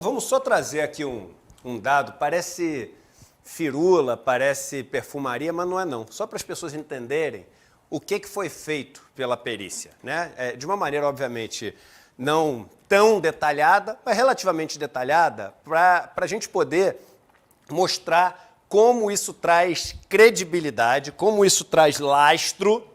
Vamos só trazer aqui um dado, parece firula, parece perfumaria, mas não é não. Só para as pessoas entenderem o que foi feito pela perícia, né? De uma maneira, obviamente, não tão detalhada, mas relativamente detalhada, para a gente poder mostrar como isso traz credibilidade, como isso traz lastro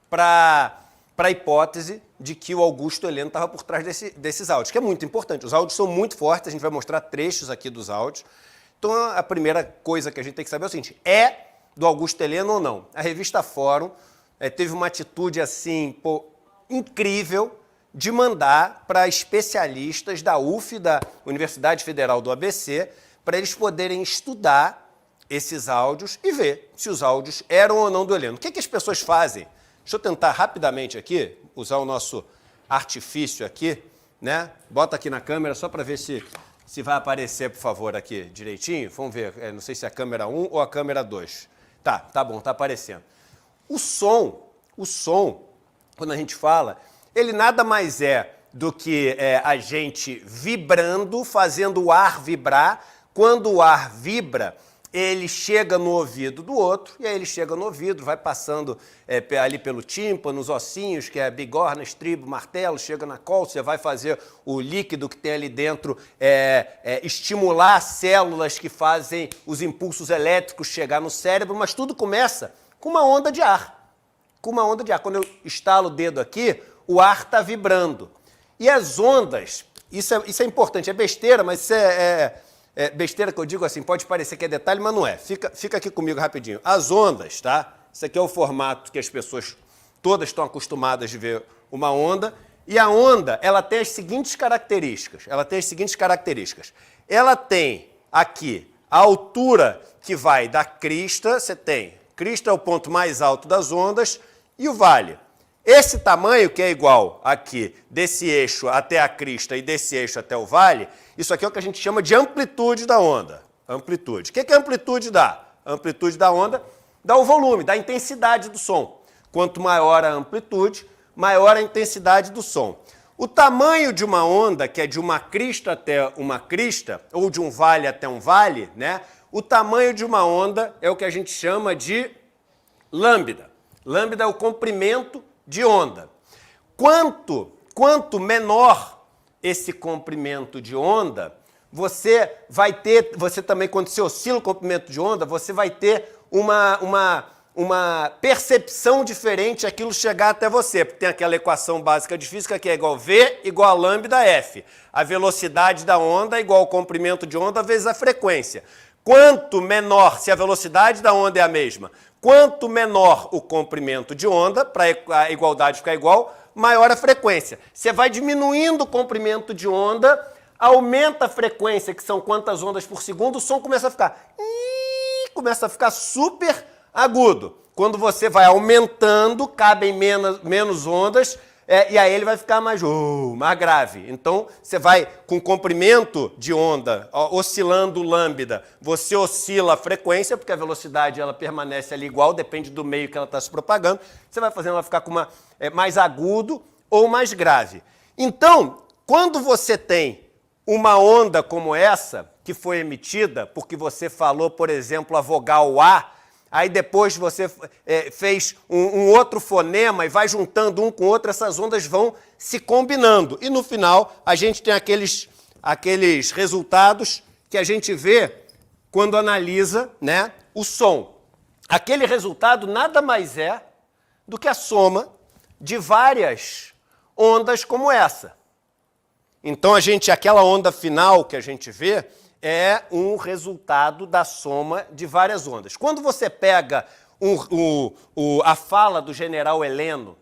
para a hipótese de que o Augusto Heleno estava por trás desses áudios, que é muito importante. Os áudios são muito fortes, a gente vai mostrar trechos aqui dos áudios. Então, a primeira coisa que a gente tem que saber é o seguinte, é do Augusto Heleno ou não? A revista Fórum teve uma atitude, assim, incrível de mandar para especialistas da UF, da Universidade Federal do ABC, para eles poderem estudar esses áudios e ver se os áudios eram ou não do Heleno. O que as pessoas fazem? Deixa eu tentar rapidamente aqui, usar o nosso artifício aqui, né? Bota aqui na câmera só para ver se vai aparecer, por favor, aqui direitinho. Vamos ver, não sei se é a câmera 1 ou a câmera 2. Tá bom, tá aparecendo. O som, quando a gente fala, ele nada mais é do que a gente vibrando, fazendo o ar vibrar. Quando o ar vibra, ele chega no ouvido do outro, e aí ele chega no ouvido, vai passando ali pelo tímpano, nos ossinhos, que é bigorna, estribo, martelo, chega na cóccea, vai fazer o líquido que tem ali dentro estimular células que fazem os impulsos elétricos chegar no cérebro, mas tudo começa com uma onda de ar. Quando eu estalo o dedo aqui, o ar está vibrando. E as ondas, isso é importante, é besteira, mas isso besteira que eu digo assim, pode parecer que é detalhe, mas não é. Fica aqui comigo rapidinho. As ondas, tá? Isso aqui é o formato que as pessoas todas estão acostumadas de ver uma onda. E a onda, ela tem as seguintes características. Ela tem aqui a altura que vai da crista, crista é o ponto mais alto das ondas, e o vale. Esse tamanho, que é igual aqui, desse eixo até a crista e desse eixo até o vale, isso aqui é o que a gente chama de amplitude da onda. Amplitude. O que a amplitude dá? A amplitude da onda dá o volume, dá a intensidade do som. Quanto maior a amplitude, maior a intensidade do som. O tamanho de uma onda, que é de uma crista até uma crista, ou de um vale até um vale, né? O tamanho de uma onda é o que a gente chama de lambda. Lambda é o comprimento de onda. Quanto menor esse comprimento de onda, você também, quando você oscila o comprimento de onda, você vai ter uma percepção diferente aquilo chegar até você, porque tem aquela equação básica de física que é igual V igual a lambda F. A velocidade da onda é igual ao comprimento de onda vezes a frequência. Quanto menor, se a velocidade da onda é a mesma, quanto menor o comprimento de onda, para a igualdade ficar igual, maior a frequência. Você vai diminuindo o comprimento de onda, aumenta a frequência, que são quantas ondas por segundo, o som começa a ficar super agudo. Quando você vai aumentando, cabem menos ondas, e aí ele vai ficar mais grave. Então, você vai com comprimento de onda, oscilando lambda, você oscila a frequência, porque a velocidade ela permanece ali igual, depende do meio que ela está se propagando, você vai fazendo ela ficar com mais agudo ou mais grave. Então, quando você tem uma onda como essa, que foi emitida porque você falou, por exemplo, a vogal A, aí depois você fez um outro fonema e vai juntando um com o outro, essas ondas vão se combinando. E no final a gente tem aqueles resultados que a gente vê quando analisa, né, o som. Aquele resultado nada mais é do que a soma de várias ondas como essa. Então aquela onda final que a gente vê é um resultado da soma de várias ondas. Quando você pega a fala do general Heleno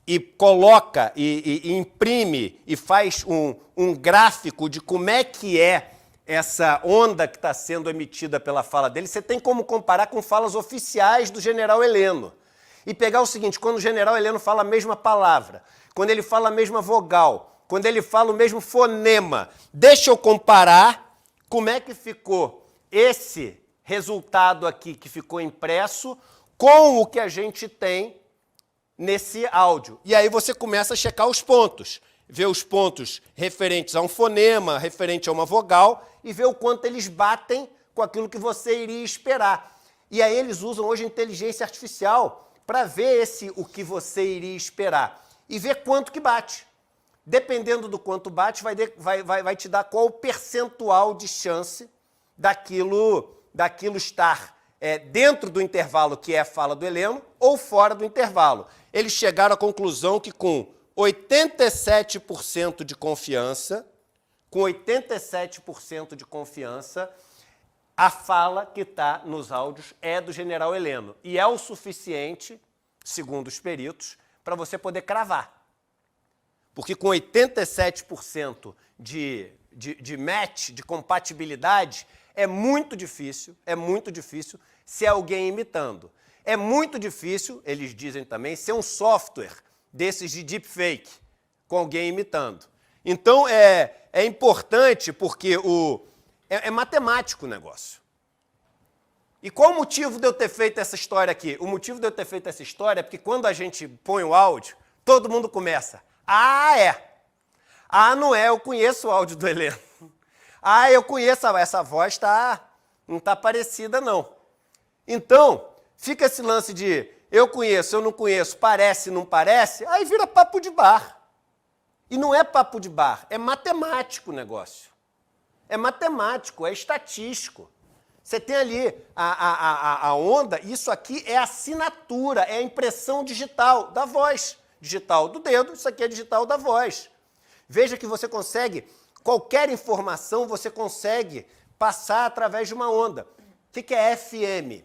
e coloca e imprime e faz um gráfico de como é que é essa onda que está sendo emitida pela fala dele, você tem como comparar com falas oficiais do general Heleno. E pegar o seguinte, quando o general Heleno fala a mesma palavra, quando ele fala a mesma vogal, quando ele fala o mesmo fonema, deixa eu comparar como é que ficou esse resultado aqui que ficou impresso com o que a gente tem nesse áudio. E aí você começa a checar os pontos. vê os pontos referentes a um fonema, referente a uma vogal, e vê o quanto eles batem com aquilo que você iria esperar. E aí eles usam hoje inteligência artificial para ver o que você iria esperar e ver quanto que bate. Dependendo do quanto bate, vai te dar qual o percentual de chance daquilo estar dentro do intervalo, que é a fala do Heleno, ou fora do intervalo. Eles chegaram à conclusão que com 87% de confiança, a fala que está nos áudios é do general Heleno. E é o suficiente, segundo os peritos, para você poder cravar. Porque com 87% de match, de compatibilidade, é muito difícil ser alguém imitando. É muito difícil, eles dizem também, ser um software desses de deepfake, com alguém imitando. Então, é importante porque é matemático o negócio. E qual o motivo de eu ter feito essa história aqui? O motivo de eu ter feito essa história é porque quando a gente põe o áudio, todo mundo começa, não é, eu conheço o áudio do Heleno. Eu conheço, essa voz não está parecida, não. Então, fica esse lance de eu conheço, eu não conheço, parece, não parece, aí vira papo de bar. E não é papo de bar, é matemático o negócio. É matemático, é estatístico. Você tem ali a onda, isso aqui é assinatura, é a impressão digital da voz. Digital do dedo, isso aqui é digital da voz. Veja que você consegue, qualquer informação você consegue passar através de uma onda. O que é FM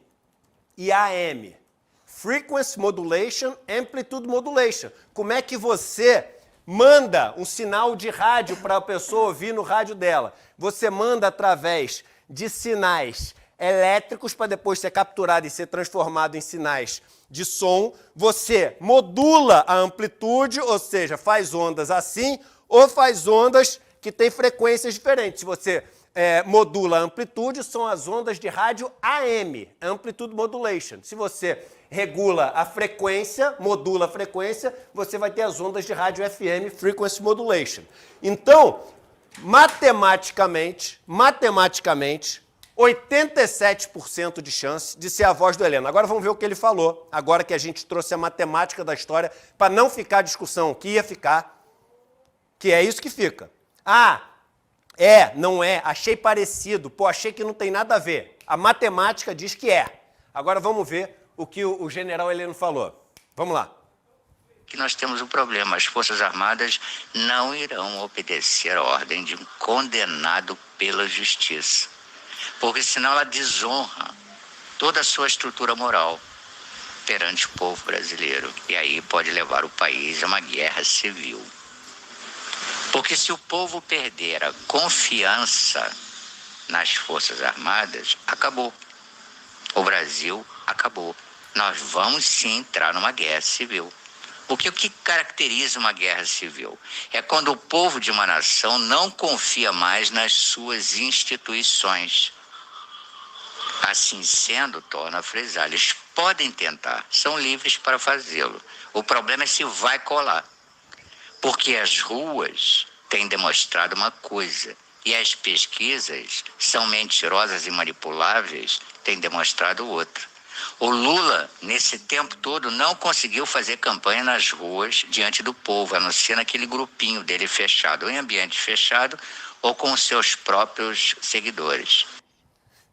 e AM? Frequency Modulation, Amplitude Modulation. Como é que você manda um sinal de rádio para a pessoa ouvir no rádio dela? Você manda através de sinais elétricos para depois ser capturado e ser transformado em sinais de som. Você modula a amplitude, ou seja, faz ondas assim, ou faz ondas que têm frequências diferentes. Se você modula a amplitude, são as ondas de rádio AM, Amplitude Modulation. Se você regula a frequência, modula a frequência, você vai ter as ondas de rádio FM, Frequency Modulation. Então, matematicamente, 87% de chance de ser a voz do Heleno. Agora vamos ver o que ele falou, agora que a gente trouxe a matemática da história, para não ficar a discussão que ia ficar, que é isso que fica. Não é, achei parecido, achei que não tem nada a ver. A matemática diz que é. Agora vamos ver o que o general Heleno falou. Vamos lá. Que nós temos um problema, as Forças Armadas não irão obedecer a ordem de um condenado pela justiça, porque senão ela desonra toda a sua estrutura moral perante o povo brasileiro, e aí pode levar o país a uma guerra civil. Porque se o povo perder a confiança nas Forças Armadas, acabou. O Brasil acabou. Nós vamos sim entrar numa guerra civil. Porque o que caracteriza uma guerra civil? É quando o povo de uma nação não confia mais nas suas instituições. Assim sendo, torna a frisar, eles podem tentar, são livres para fazê-lo. O problema é se vai colar. Porque as ruas têm demonstrado uma coisa, e as pesquisas são mentirosas e manipuláveis, têm demonstrado outra. O Lula, nesse tempo todo, não conseguiu fazer campanha nas ruas diante do povo, a não ser naquele grupinho dele fechado, ou em ambiente fechado, ou com seus próprios seguidores.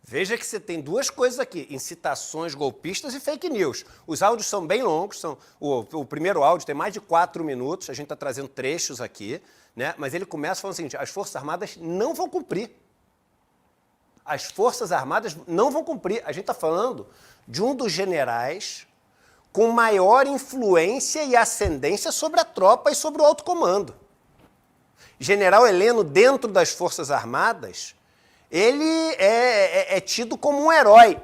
Veja que você tem duas coisas aqui, incitações golpistas e fake news. Os áudios são bem longos, o primeiro áudio tem mais de 4 minutos, a gente está trazendo trechos aqui, né? Mas ele começa falando o seguinte, as Forças Armadas não vão cumprir. As Forças Armadas não vão cumprir. A gente está falando de um dos generais com maior influência e ascendência sobre a tropa e sobre o alto comando. General Heleno, dentro das Forças Armadas, ele é tido como um herói.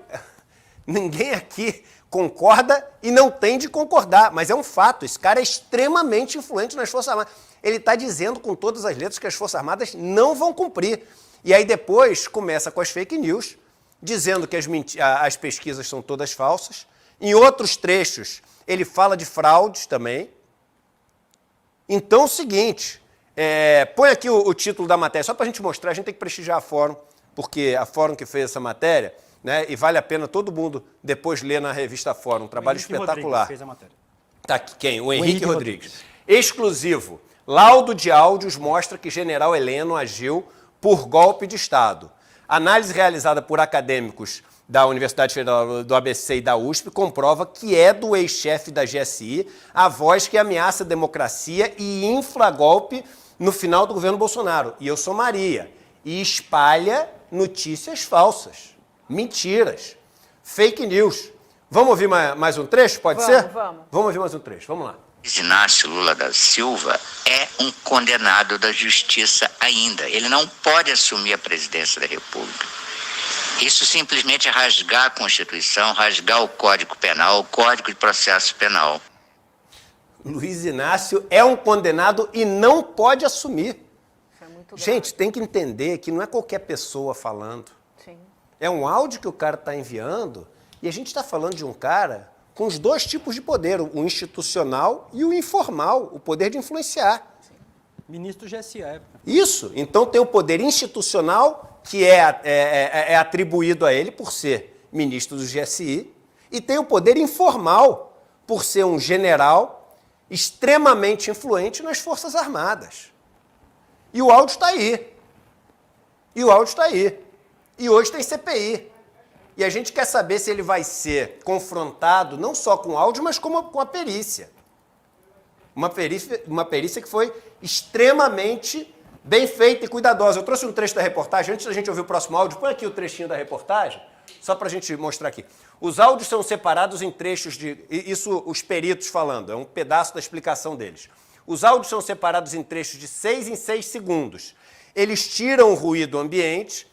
Ninguém aqui concorda e não tem de concordar, mas é um fato. Esse cara é extremamente influente nas Forças Armadas. Ele está dizendo com todas as letras que as Forças Armadas não vão cumprir. E aí depois começa com as fake news, dizendo que as pesquisas são todas falsas. Em outros trechos, ele fala de fraudes também. Então é o seguinte, Põe aqui o título da matéria, só para a gente mostrar, a gente tem que prestigiar a Fórum, porque a Fórum que fez essa matéria, né, e vale a pena todo mundo depois ler na revista Fórum, um trabalho espetacular. Fez a matéria. Tá aqui, quem? O Henrique Rodrigues. Exclusivo. Laudo de áudios mostra que General Heleno agiu por golpe de Estado. Análise realizada por acadêmicos da Universidade Federal do ABC e da USP comprova que é do ex-chefe da GSI a voz que ameaça a democracia e infla golpe no final do governo Bolsonaro. E eu sou Maria. E espalha notícias falsas, mentiras, fake news. Vamos ouvir mais um trecho, pode ser? Vamos. Vamos ouvir mais um trecho, vamos lá. Inácio Lula da Silva é um condenado da justiça ainda. Ele não pode assumir a presidência da República. Isso simplesmente é rasgar a Constituição, rasgar o Código Penal, o Código de Processo Penal. Luiz Inácio é um condenado e não pode assumir. Isso é muito Gente, tem que entender que não é qualquer pessoa falando. Sim. É um áudio que o cara está enviando e a gente está falando de um cara com os dois tipos de poder, o institucional e o informal, o poder de influenciar. Ministro do GSI à época. Isso. Então tem o poder institucional, que é atribuído a ele por ser ministro do GSI, e tem o poder informal, por ser um general extremamente influente nas Forças Armadas. E o áudio está aí. E hoje tem CPI. E a gente quer saber se ele vai ser confrontado não só com o áudio, mas com a perícia. Uma perícia que foi extremamente bem feita e cuidadosa. Eu trouxe um trecho da reportagem, antes da gente ouvir o próximo áudio, põe aqui o trechinho da reportagem, só para a gente mostrar aqui. Os áudios são separados em trechos de... Isso os peritos falando, é um pedaço da explicação deles. Os áudios são separados em trechos de 6 em 6 segundos. Eles tiram o ruído ambiente.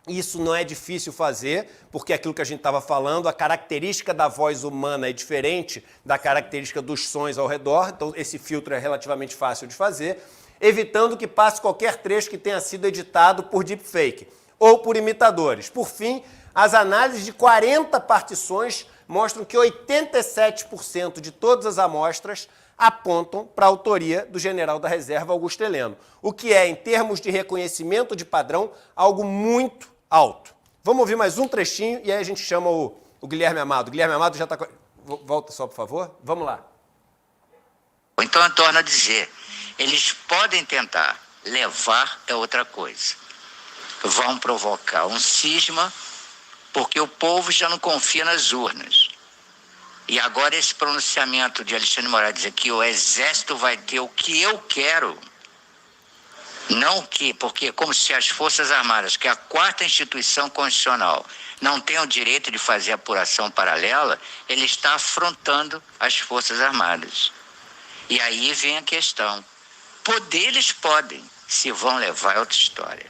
Isso não é difícil fazer, porque é aquilo que a gente estava falando, a característica da voz humana é diferente da característica dos sons ao redor, então esse filtro é relativamente fácil de fazer, evitando que passe qualquer trecho que tenha sido editado por deepfake ou por imitadores. Por fim, as análises de 40 partições mostram que 87% de todas as amostras apontam para a autoria do general da reserva Augusto Heleno, o que é, em termos de reconhecimento de padrão, algo muito alto. Vamos ouvir mais um trechinho e aí a gente chama o Guilherme Amado. Guilherme Amado já está... Volta só, por favor. Vamos lá. Então eu torno a dizer, eles podem tentar, levar é outra coisa. Vão provocar um cisma porque o povo já não confia nas urnas. E agora esse pronunciamento de Alexandre de Moraes dizer que o Exército vai ter o que eu quero, não o que, porque como se as Forças Armadas, que é a quarta instituição constitucional, não tem o direito de fazer apuração paralela, ele está afrontando as Forças Armadas. E aí vem a questão. Poder eles podem, se vão levar é outra história.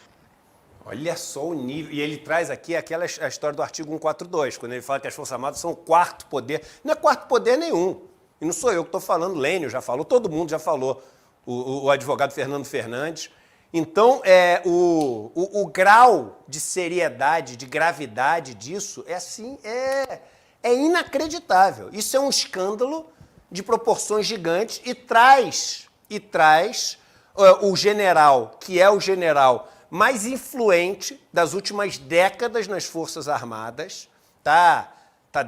Olha só o nível. E ele traz aqui a história do artigo 142, quando ele fala que as Forças Armadas são o quarto poder. Não é quarto poder nenhum. E não sou eu que estou falando, Lênio já falou, todo mundo já falou, o advogado Fernando Fernandes. Então, o grau de seriedade, de gravidade disso é inacreditável. Isso é um escândalo de proporções gigantes e traz o general, que é o general mais influente das últimas décadas nas Forças Armadas, tá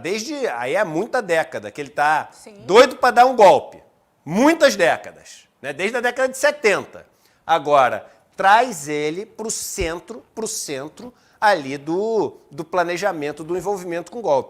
desde, aí é muita década, que ele tá doido para dar um golpe. Muitas décadas, né? Desde a década de 70. Agora, traz ele para o centro ali do planejamento, do envolvimento com golpe.